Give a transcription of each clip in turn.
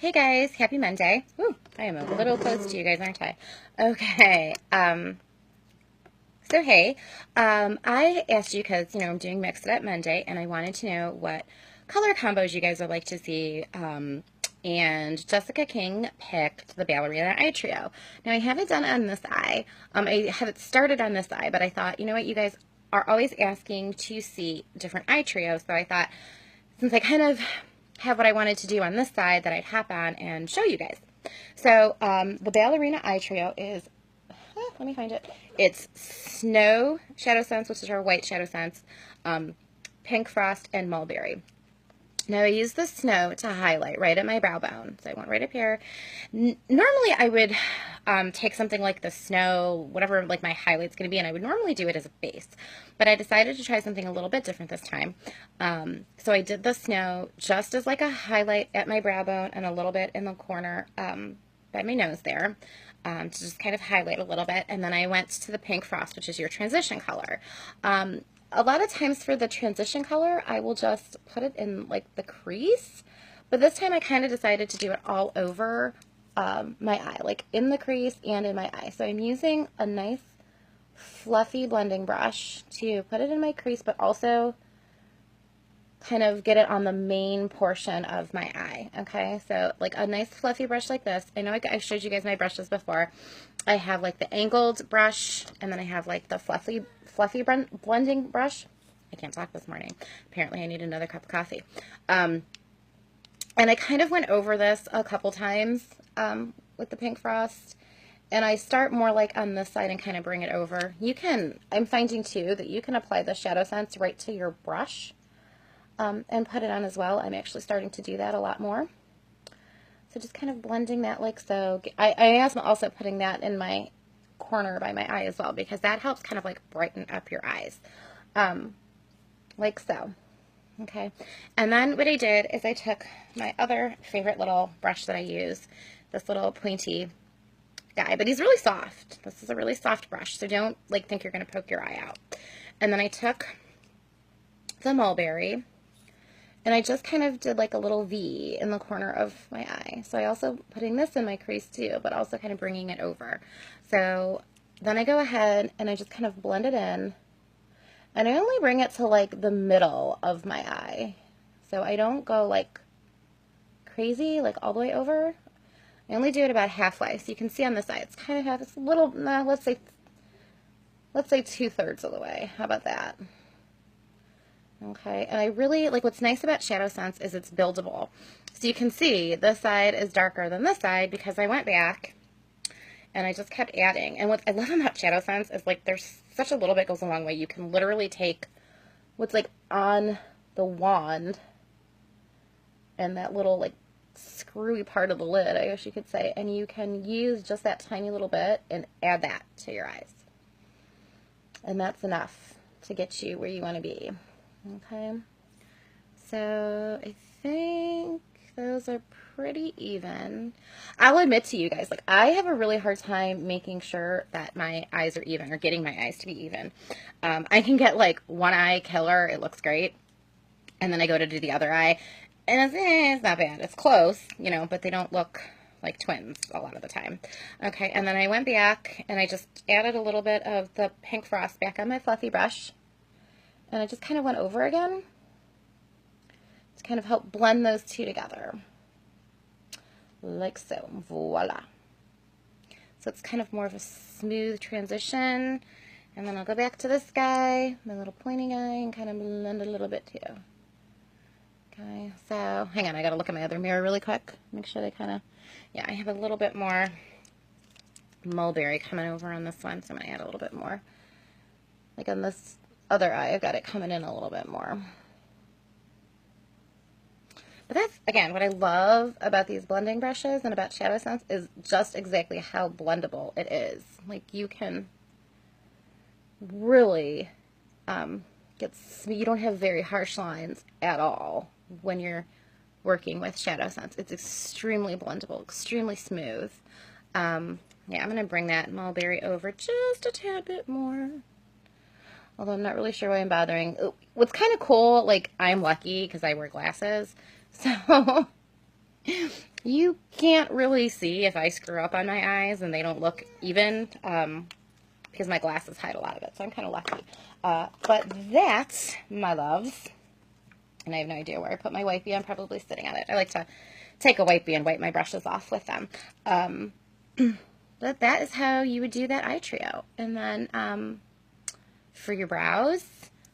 Hey guys, happy Monday. Ooh, I am a little close to you guys, aren't I? Okay. So hey, I asked you because, I'm doing Mix It Up Monday and I wanted to know what color combos you guys would like to see. And Jessica King picked the ballerina eye trio. Now I haven't done it on this eye. I haven't started on this eye, but I thought, you know what, you guys are always asking to see different eye trios. So I thought, since I kind of have what I wanted to do on this side, that I'd hop on and show you guys. So the ballerina eye trio is, let me find it. It's Snow Shadow Sense, which is our white Shadow Sense, Pink Frost, and Mulberry. Now I use the snow to highlight right at my brow bone. So I went right up here. Normally I would take something like the snow, whatever like my highlight's going to be, and I would normally do it as a base. But I decided to try something a little bit different this time. So I did the snow just as like a highlight at my brow bone and a little bit in the corner by my nose there. To just kind of highlight a little bit. And then I went to the Pink Frost, which is your transition color. A lot of times for the transition color, I will just put it in like the crease, but this time I kind of decided to do it all over my eye, like in the crease and in my eye. So I'm using a nice fluffy blending brush to put it in my crease, but also kind of get it on the main portion of my eye. Okay, so like a nice fluffy brush like this. I know I showed you guys my brushes before. I have like the angled brush, and then I have like the fluffy blending brush. I can't talk this morning. Apparently I need another cup of coffee. And I kind of went over this a couple times with the Pink Frost. And I start more like on this side and kind of bring it over. You can, I'm finding too, that you can apply the Shadow Sense right to your brush and put it on as well. I'm actually starting to do that a lot more. So just kind of blending that like so. I am also putting that in my corner by my eye as well, because that helps kind of like brighten up your eyes. Like so. Okay. And then what I did is I took my other favorite little brush that I use, this little pointy guy, but he's really soft. This is a really soft brush, so don't like think you're going to poke your eye out. And then I took the Mulberry, and I just kind of did like a little V in the corner of my eye. So I also putting this in my crease too, but also kind of bringing it over. So then I go ahead and I just kind of blend it in. And I only bring it to like the middle of my eye. So I don't go like crazy, like all the way over. I only do it about halfway. So you can see on this side, it's kind of have this little, let's say 2/3 of the way. How about that? Okay, and I really, like what's nice about Shadow Sense is it's buildable. So you can see this side is darker than this side because I went back and I just kept adding. And what I love about Shadow Sense is like there's such a little bit goes a long way. You can literally take what's like on the wand and that little like screwy part of the lid, I guess you could say, and you can use just that tiny little bit and add that to your eyes. And that's enough to get you where you want to be. Okay, so I think those are pretty even. I'll admit to you guys, like I have a really hard time making sure that my eyes are even or getting my eyes to be even. I can get like one eye killer, it looks great, and then I go to do the other eye, and it's not bad. It's close, but they don't look like twins a lot of the time. Okay, and then I went back and I just added a little bit of the Pink Frost back on my fluffy brush. And I just kind of went over again to kind of help blend those two together. Like so. Voila. So it's kind of more of a smooth transition. And then I'll go back to this guy, my little pointy guy, and kind of blend a little bit too. Okay, so hang on, I gotta look at my other mirror really quick. Make sure they kind of, yeah, I have a little bit more Mulberry coming over on this one, so I'm gonna add a little bit more. Like on this other eye, I've got it coming in a little bit more. But that's, again, what I love about these blending brushes and about Shadow Sense is just exactly how blendable it is. Like, you can really you don't have very harsh lines at all when you're working with Shadow Sense. It's extremely blendable, extremely smooth. Yeah, I'm going to bring that Mulberry over just a tad bit more. Although I'm not really sure why I'm bothering. What's kind of cool, like I'm lucky because I wear glasses. So You can't really see if I screw up on my eyes and they don't look even, because my glasses hide a lot of it, so I'm kind of lucky. But that's, my loves, and I have no idea where I put my wipey. I'm probably sitting on it. I like to take a wipey and wipe my brushes off with them. But that is how you would do that eye trio. And then for your brows,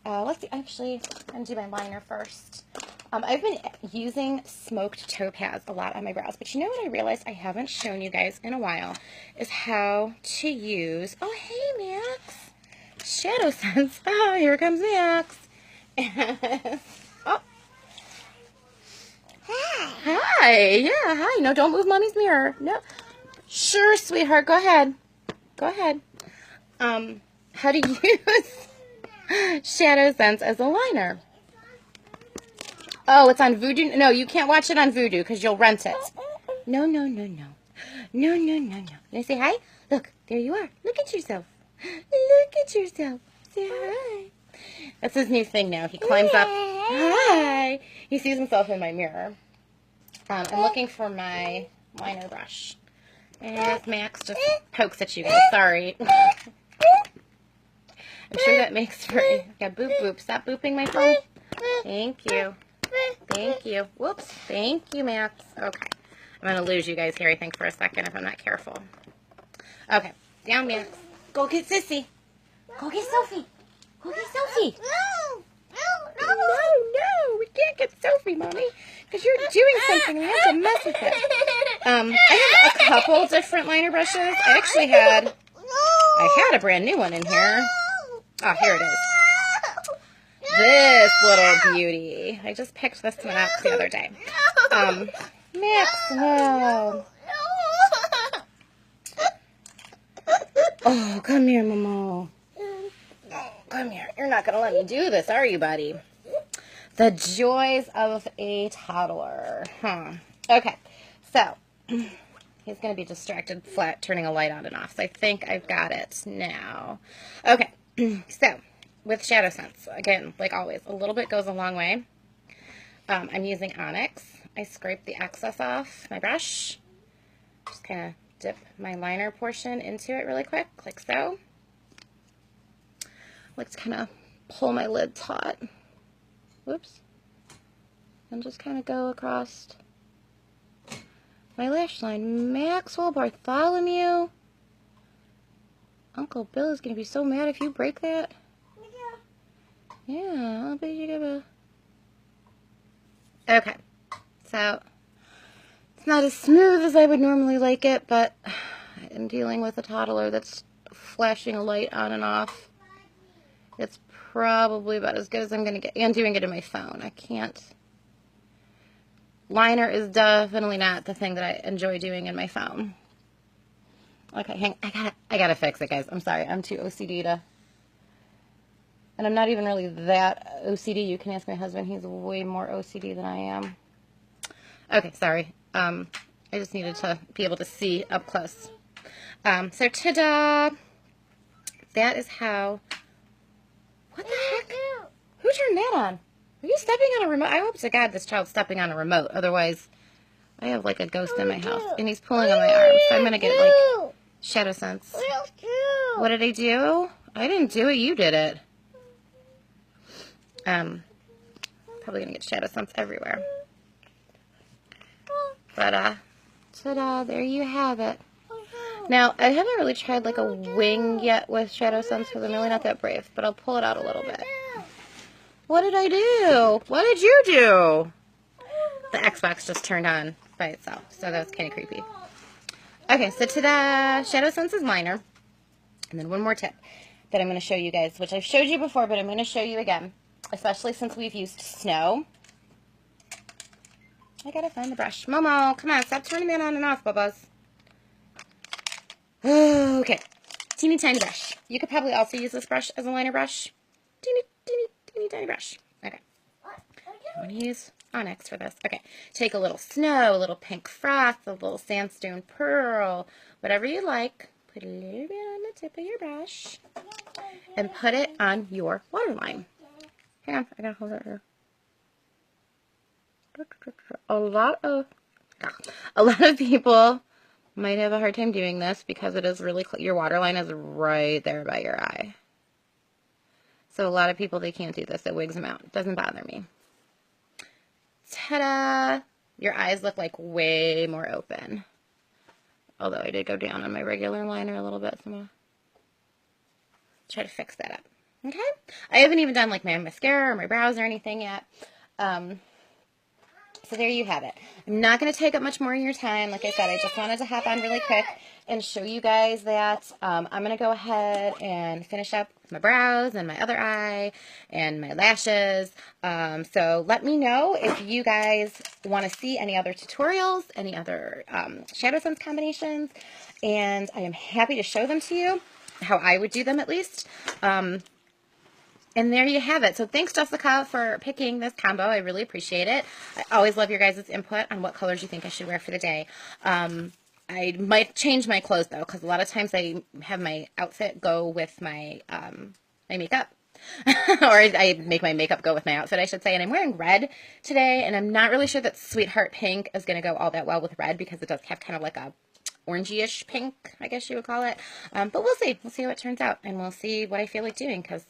let's see, actually, I'm going to do my liner first. I've been using smoked topaz a lot on my brows, but you know what I realized I haven't shown you guys in a while is how to use, oh, hey, Max, Shadow Sense. Oh, here comes Max. Oh. Hi. Yeah, hi. No, don't move Mommy's mirror. No. Sure, sweetheart. Go ahead. Go ahead. How to use Shadow Sense as a liner. Oh, it's on Vudu. No, you can't watch it on Vudu because you'll rent it. No, no, no, no. No, no, no, no. Can I say hi? Look, there you are. Look at yourself. Look at yourself. Say hi. That's his new thing now. He climbs up. Hi. He sees himself in my mirror. I'm looking for my liner brush. And Max just pokes at you guys. Sorry. I'm sure that makes for... Yeah, boop, boop. Stop booping my phone. Thank you. Thank you. Whoops. Thank you, Max. Okay. I'm going to lose you guys here, I think, for a second if I'm not careful. Okay. Down, Max. Go get Sissy. Go get Sophie. Go get Sophie. No. We can't get Sophie, Mommy, because you're doing something. We have to mess with it. I have a couple different liner brushes. I had a brand new one in here. Oh, here it is. This little beauty. I just picked this one up the other day. Max, no. Oh, come here, Momo. Oh, come here. You're not going to let me do this, are you, buddy? The joys of a toddler. Huh. Okay, so he's going to be distracted flat turning a light on and off. So I think I've got it now. Okay, so with Shadow Sense, again, like always, a little bit goes a long way. I'm using Onyx. I scrape the excess off my brush. Just kind of dip my liner portion into it really quick, like so. I like to kind of pull my lid taut. Whoops. And just kind of go across my lash line. Maxwell Bartholomew. Uncle Bill is going to be so mad if you break that. Yeah, I'll bet you give a... Okay. So, it's not as smooth as I would normally like it, but I'm dealing with a toddler that's flashing a light on and off. It's probably about as good as I'm going to get. And doing it in my phone. I can't. Liner is definitely not the thing that I enjoy doing in my phone. Okay, hang. I gotta fix it, guys. I'm sorry. I'm too OCD to. And I'm not even really that OCD. You can ask my husband. He's way more OCD than I am. Okay, sorry. I just needed to be able to see up close. So, ta-da! That is how... What the heck? Who turned that on? Are you stepping on a remote? I hope to God this child's stepping on a remote. Otherwise, I have like a ghost in my house. And he's pulling on my arm. So I'm going to get like Shadow Sense. What did I do? I didn't do it. You did it. Probably going to get Shadow Sense everywhere. But, ta-da. There you have it. Now, I haven't really tried like a wing yet with Shadow Sense because I'm really not that brave. But I'll pull it out a little bit. What did I do? What did you do? The Xbox just turned on by itself, so that was kind of creepy. Okay, so ta-da! Shadow Sense's liner. And then one more tip that I'm going to show you guys, which I've showed you before, but I'm going to show you again, especially since we've used snow. I gotta find the brush. Momo, come on, stop turning that on and off, Bubba's. Okay, teeny tiny brush. You could probably also use this brush as a liner brush. Teeny tiny brush. Okay. I'm going to use Onyx for this. Okay. Take a little snow, a little pink froth, a little sandstone pearl, whatever you like. Put a little bit on the tip of your brush. And put it on your waterline. Hang on. I got to hold it here. A lot of... A lot of people might have a hard time doing this because it is really, your waterline is right there by your eye. So a lot of people, they can't do this. It wigs them out. It doesn't bother me. Ta-da! Your eyes look like way more open. Although I did go down on my regular liner a little bit. So I'm going to try to fix that up. Okay? I haven't even done like my mascara or my brows or anything yet. So there you have it. I'm not going to take up much more of your time. Like I said, I just wanted to hop on really quick and show you guys that I'm going to go ahead and finish up my brows and my other eye and my lashes. So let me know if you guys want to see any other tutorials, any other shadow sense combinations, and I am happy to show them to you, how I would do them at least. And there you have it. So thanks, Jessica, for picking this combo. I really appreciate it. I always love your guys' input on what colors you think I should wear for the day. I might change my clothes, though, because a lot of times I have my outfit go with my, my makeup. Or I make my makeup go with my outfit, I should say. And I'm wearing red today, and I'm not really sure that Sweetheart Pink is going to go all that well with red because it does have kind of like a orangey-ish pink, I guess you would call it. But we'll see. We'll see how it turns out, and we'll see what I feel like doing, because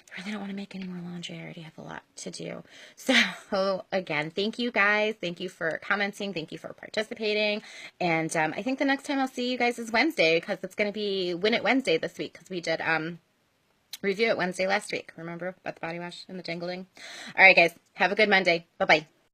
I really don't want to make any more laundry. I already have a lot to do. So, again, thank you guys. Thank you for commenting. Thank you for participating. And I think the next time I'll see you guys is Wednesday, because it's going to be Win It Wednesday this week, because we did Review It Wednesday last week. Remember about the body wash and the jingling? All right, guys. Have a good Monday. Bye-bye.